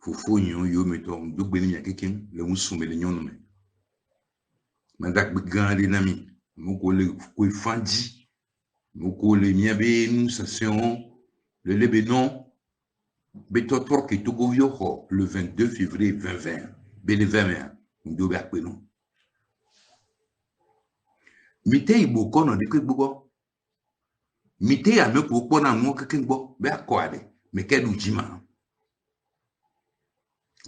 fofo yo meto do gbeni ya keken le musume le nyono me mandak bigande nami moko le ko fandi moko le miabe nous session le lebenon beto torque togo yo le 22 février 2020 be le 20 ndo ba peno mite ibo kono de ko gbogo mite ya me ko pona mo keken gbo be akwade me kedu jima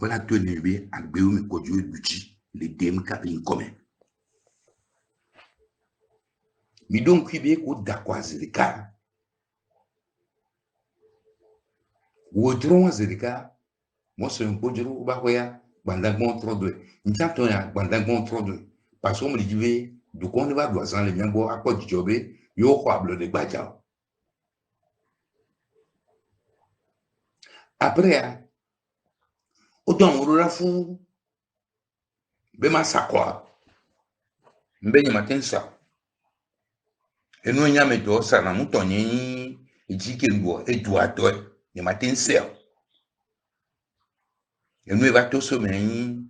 voilà tout le monde a béou me kodjo buti les dem kapin commun mi donc qui be ko dakwazi de ka wotron zedeka mo se nkodjo ba hoya bandagbon trodwe ntanto ya bandagbon trodwe parce qu'on me dit du kon va doazan le miango akwa jobe yo kwablo de gbaja après autant on fou be masakwa mbenye matensa enu nya meto sana mutonyi ejike ngo eduato ni matensa enu eva to so men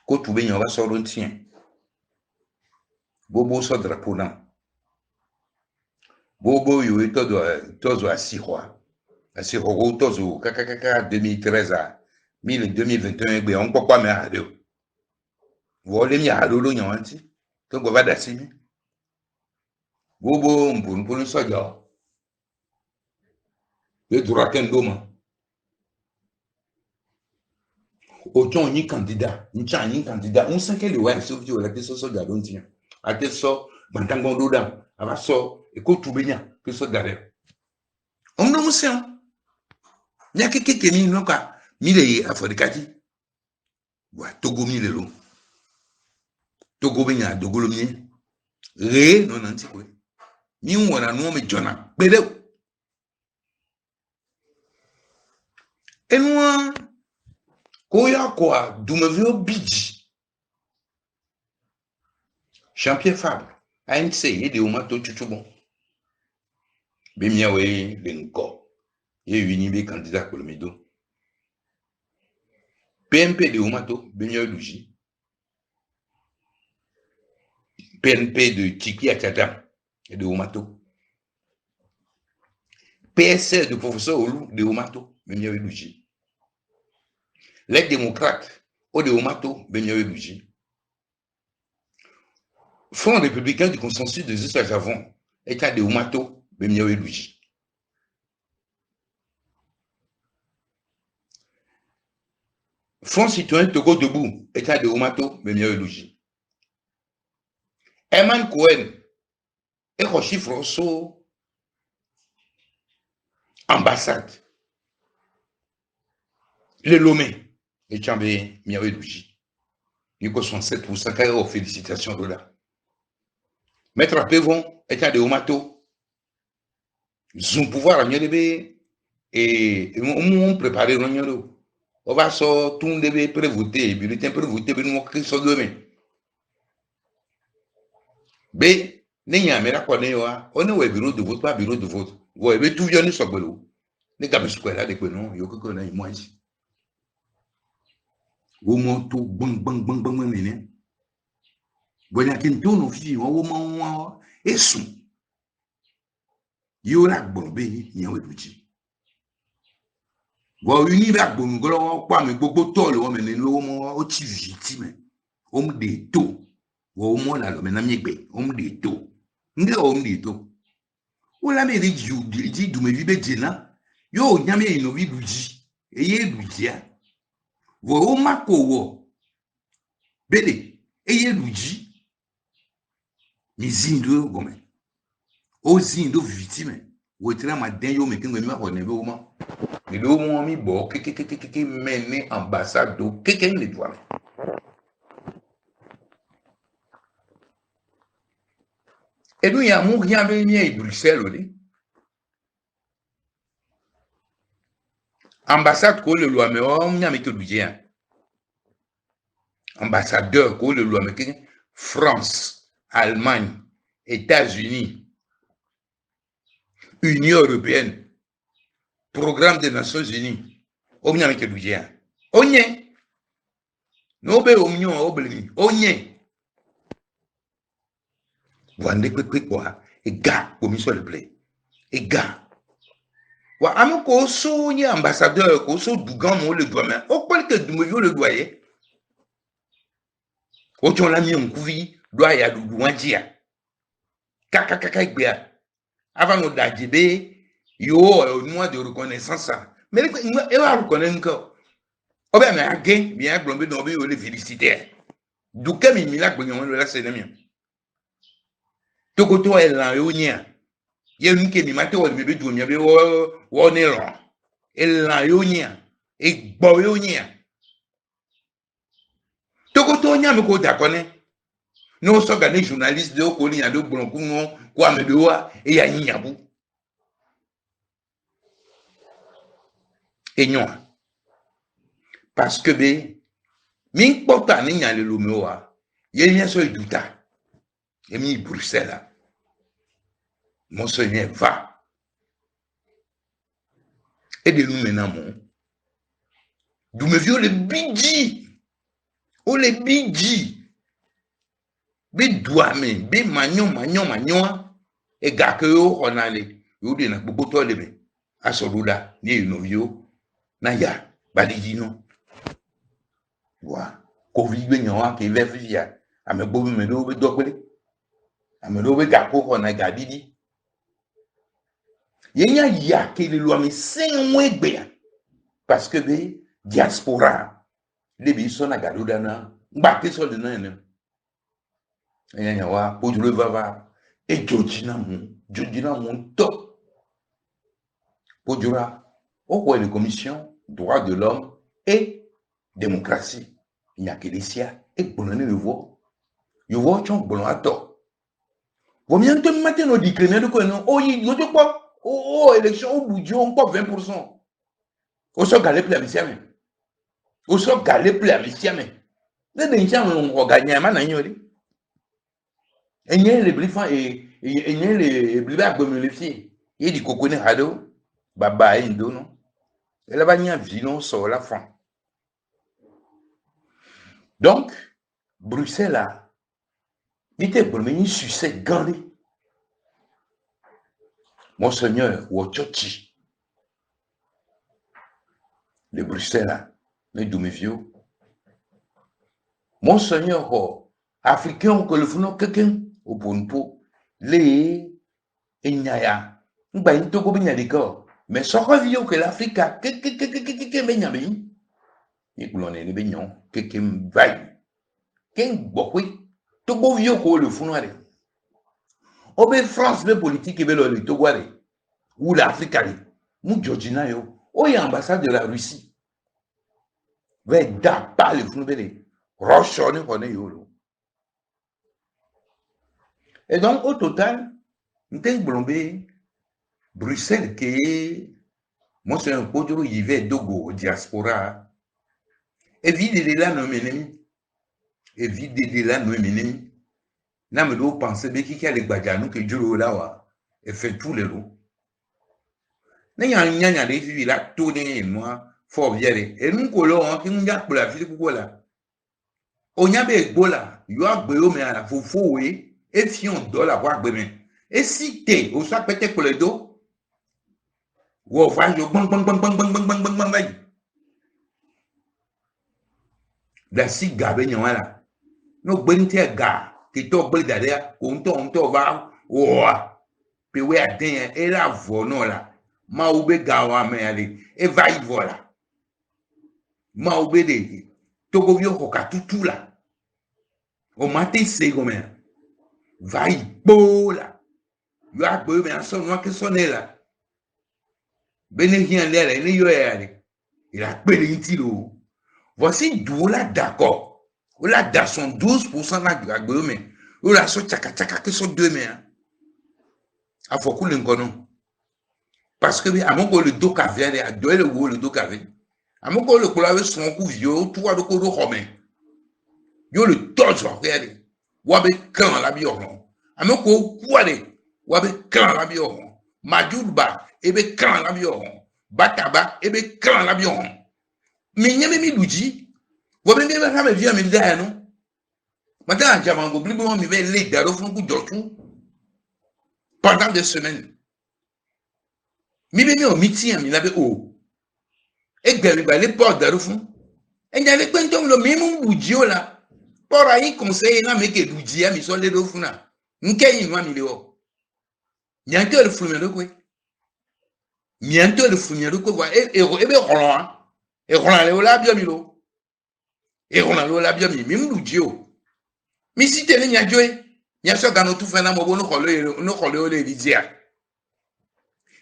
ko tu benyo va so rontien bobo so drapeau na bobo yo tozo asihwa asihwa tozo kakakaka 2013 a 2021 gbe on pokwa me ade wo le mi alolo nyanti to go va dasimi bobo mpun soja le droiten doma autant ni candidat on sait que le ouais sauf que la question soja don tien a te so bantangon doda ava so e ko tubenya que so dare on no museo nya keke ni noka mile afodikati wa togo mile lo togo benya dogolo mi re non anti ko mi wona no me jona bele enwa koya kwa dumevio biji champion Fabre ANC et de omato chuchubo be miawe lenko ye uni be candidat pour le medo PNP de omato be miawe luji PNP de Tiki Achata et de omato PSL de professeur Olu de omato be miawe luji les démocrates au de omato be miawe luji Front républicain du consensus des États Javon, État de Oumato, Bemiawe Luji. Front citoyen Togo debout, État de Oumato, Bemiawe Luji. Herman Cohen, et Rochi Frosso, ambassade. Le Lomé, et Tchambé, Miawe Luji. Nico 67% carré aux félicitations de là. Maître Apévon, État de Oumato, son pouvoir à Nyelebe, et on prépare le Nyelo. On va sortir tout le monde prévoter, bulletin prévoter, nous on sur demain. B, n'ayant mais la connaît on est au bureau de vote, pas bureau de vote. Vous avez tout venu sur le bureau. Les gars, je suis là, des non, il y a que connaît moi ici. Vous montez bang bang bang bang bang. Vous n'avez qu'une tourne aussi, vous m'en et son. Il y a là bon il y a un petit. Vous univers bon gros quoi mais beaucoup tol on mais le moment au tivitime. On me dit tout. Vous moins là mais n'a mieux on me dit tout. Nde on me dit tout. Ou la me dit du me vibe dina. Yo nyame ino vi luji. Eye luji. Vous mako wo. Bele eye luji. Mi zindo gome. O zindo victime. Ou tra ma den yo me kengo mi ma konebe o ma. Et le moment mi bo que mené ambassade que les doigts. Et nous y a mon rien venu à Bruxelles ambassade ko le loi mais on y a mis tout budget. Ambassadeur ko le loi mais France, Allemagne, États-Unis, Union européenne, Programme des Nations Unies, Omnya me kedujia. Onye. No be omnyo obli. Onye. Wande quick wa. Ega, komiso le play. Ega. Wa amoko so ni ambassadeur ko so dugan mo le doit mais o kwel ke dumevio le doyer. O ton la mi onkuvi doit ya du wanjia. Kaka gbea. Avant no dajibe yo au mois de reconnaissance ça. Mais e va reconnaître encore. O be me again bien glombe no be yo le féliciter. Du ke mi la gbonyo lo la senemi. Tokoto e lan yo nya. Ye nuke mi mate wo me be du mi be wo ne lo. E lan yo nya. E gbo yo nya. Tokoto nya me ko dakone. No so ga ne journaliste de ko ni ado gbon ku no ko amedo wa e ya nya bu. Et non. Parce que be min pota ni nya le lumewa. Ye nya so duta. Et mi Bruxelles. Monseigneur va. Et de nous maintenant, d'où me vieux le bidji. Oh le bidji. Be douame, be magnon. Et gars que yo on allait. Yo de na boboto le be. Asoluda ni novio. Na ya, badiji non. Wa. Covid be nyawa ke ve fia. Ame bobu me do be dokwele. Ame do be gako ko na gadidi. Yenya ya ke le loi mi senwegbe parce que be diaspora le bi so na gado dana ngba so de nan yenya wa podule vava e jojina mu to podura au coin de commission droits de l'homme et démocratie il n'y a que les sia et bonne le voix yo voix chon bon ato vous bien te matin no dikene de ko no oyi yo to po élection au bout du on pas 20%. Au so galé pour la mission mais. Au so galé pour la mission mais. Les gens on gagner ma na yori. Enye le blifan et enye le bliba gbomi le fi. Il dit kokone hado baba indo non. Et là ba nya vino so la fin. Donc Bruxelles là il était pour me succès gandé. Monseigneur Wochochi de Bruxelles, mais Doumevio. Monseigneur africain que le founon quelqu'un au Ponpo, les Enyaya, n'ba une toko benya d'accord, mais ça revient que l'Afrique a que benya ben, et que l'on est les benyons, que vaille, qu'un bokwe, toko vieux que le founon allait. Obe France le politique et le Togwale ou l'Afrique mu Georgina yo o y ambassade de la Russie ve da pas le fnubele Russia ne connaît yo. Et donc au total n'ten blombe Bruxelles que moi c'est un podro y va dogo diaspora et vide de là no menemi et vide de là no menemi. Na me do penser be ki le gbadjanu ke juro la wa et fait tous les roues. Na nya de fi la tourner moi fort viere et nous kolo on ki nya pour la vie ko la. Onya be gbola yo agbe o me ala fofo we et fion dollar wa agbe me. Et si te o sa pete ko le do wo fa yo bang. Da si gabe nya wala. No gbente ga qui to bli d'ailleurs on to va puis ouais attend et la vo non là ma oube gawa me aller et va y voilà ma oube de to go vio ko katutu là au matin c'est comme va y bo là yo a bo me son no que sonner là benehien là ni yo aller il a pele intilo voici d'où là d'accord. Ou là, dans son 12% là, ou là, so tchaka que sont 2 mains. A faut qu'on l'enconne. Parce que, à mon le dos cavé, à deux le dos cavé. À mon le colave son coup vieux, tout à le coup de romain. Yo le torche, regardez. Ou avec quand la bion. À mon coup, ou avec quand la bion. Madjoulba, et be quand la bion. Bataba, et be quand la bion. Mais n'y a même Luigi. Vous avez même pas vu à mes gars, non? Maintenant, j'avais un goblin, mais il les gars, au fond, tout pendant 2 semaines. Mais il y a un meeting, il avait haut. Et il y a les portes d'Arufon. Et il y a les points le même Luigi là. Pour aller conseiller, mais que Luigi a mis sur les deux funa. N'qu'est une fois million. Il y a un peu de fumée de quoi? Il y a un peu de fumée de quoi? Et bien, Roland. Et Roland, là, bien milo. Et Roland, là, bien milo. Même Luigi. Mais si tu es là, il y a ça dans notre tout fait, nous collons les dizières.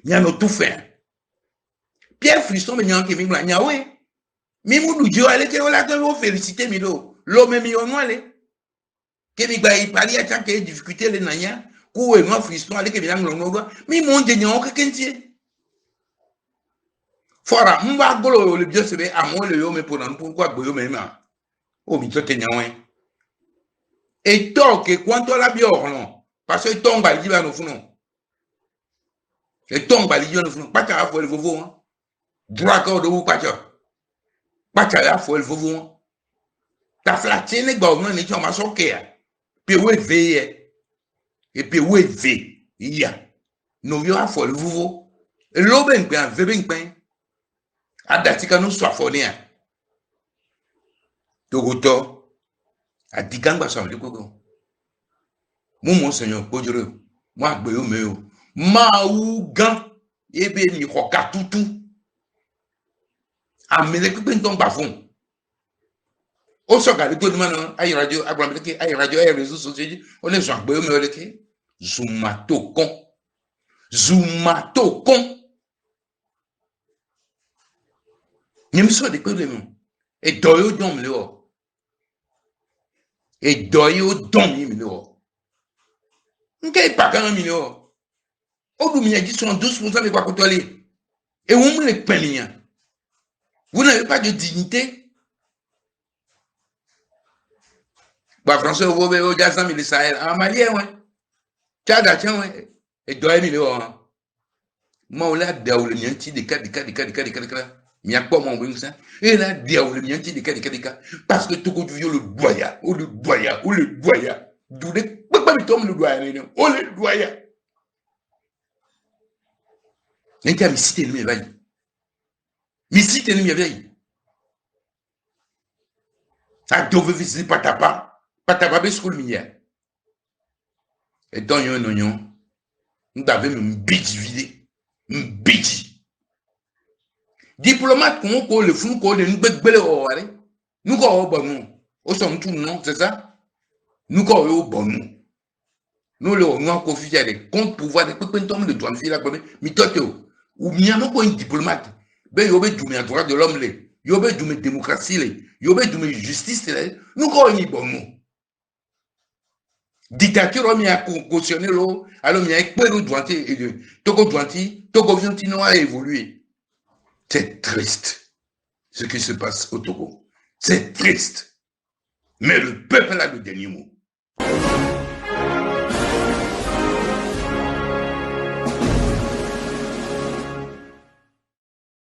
Il y a notre tout fait. Pierre Frisson, mais il y a un qui m'a dit, oui. Mais mon Dieu, elle était là, que féliciter, Milo. L'homme est million noir, que mi ba il parlait à tant que difficulté les nanya, ou et moi Frisson, allez que bien l'on mais mon Dieu, on que qu'est-ce fora, mba golo le bien se be à moi le yo me pour pourquoi boyo même. Oh, mi to tenya wen. Et toi que quand la bior non, parce que ton ba liba no funo. Et ton ba liba no funo, pas ta faut le vovo hein. Draco de ou pas ta. Pas ta faut le vovo. Ta flatine gba non ni choma soke. Puis oui, veille. Et puis oui, veille. Il y a. Nous y a faut le vovo. Et l'oben ben veben ben. Adatika nous soit fonia. Togoto. Adikanga sa le koko. Mon seigneur, Kodjure. Moi, gbeyo meyo. Ma ou gan. Ebe ni koka tutu. Amele kupen ton bafon. O so ga le to man ay radio agrameke ay radio ay réseaux sociaux on est Jean gbeyo meyo leke. Zumatokon. Zumatokon. Nyemso de ko le mo. Et doyo dom le o. Et doyo dom mi le o. N'kay pas quand mi le o. O du mi a dit 12% de quoi côté. Et on me le peine. Vous n'avez pas de dignité. Bah, français, vous voyez, vous avez 100 000 Sahel. En malien, ouais. Tchada, tiens, ouais. Et doit millions, hein. Moi, on l'a dit, on l'a dit, des cas. Il y a pas mon bon ça. Et là, on l'a dit, des cas. Parce que tout le monde le doya, ou le doya. D'où les, pas le tombe le doya, ou le doya. Les gars, mais si t'es nous, vaille. Mais si t'es nous, vaille. Ça devait visiter patapa. Patapa, c'est school minière. Et dans un oignon, nous avons une bidji vidée. Une bidji. Diplomate, qu'on le fou, qu'on le nous avons bon. Au son tout, non, c'est ça? Nous avons bon. Nous avons confié des comptes pouvoir de pépintom de douane fille là, mais toi, ou bien nous un diplomate. Ben, il y a du droit de l'homme, il y a du démocratie, il y a du justice, nous avons un bon. Dictature on a cautionné l'eau, alors il y a un peu de douanti et de Togo douanti, Togo Viantino a évolué. C'est triste ce qui se passe au Togo. C'est triste. Mais le peuple a le dernier mot.